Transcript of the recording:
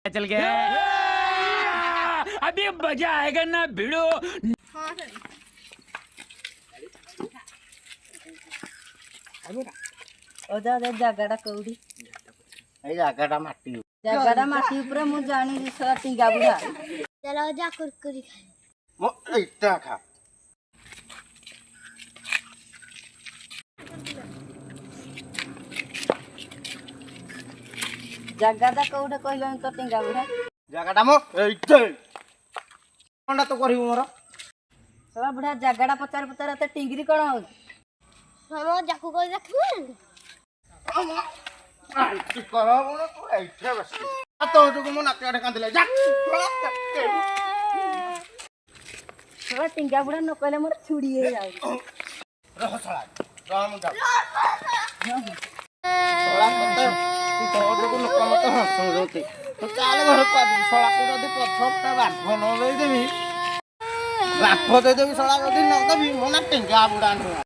चल गया अभी मजा आएगा ना भिड़ो। ओदा दे जागाड़ा कौड़ी ए जागाटा माटी जागाड़ा माटी ऊपर मु जानी सला टिंगा बुढ़ा चलो जा कुरकुरी खाए मो एटा खा जागाड़ा कौड़ा कहलन तो टिंगा बुढ़ा जागाटा मो एटे कोनटा तो करिवो मोर सला बुढ़ा जागाड़ा पचार पचार ते टिंगरी कोन हो हम जाकू को देखबे आइती करो मोर तो एटे बस तो जो मो नाके कांदले जा सला टिंगा बुढ़ा न कहले मोर छुड़ी हे जाऊ रह सला राम जा सला कते तो जो लोक मत हसुते तो चाल घर पा सला को जदी पछपटा बाठ न देई देबी बाठ दे देबी सला जदी न देबी मोना टिंगा बुढ़ा न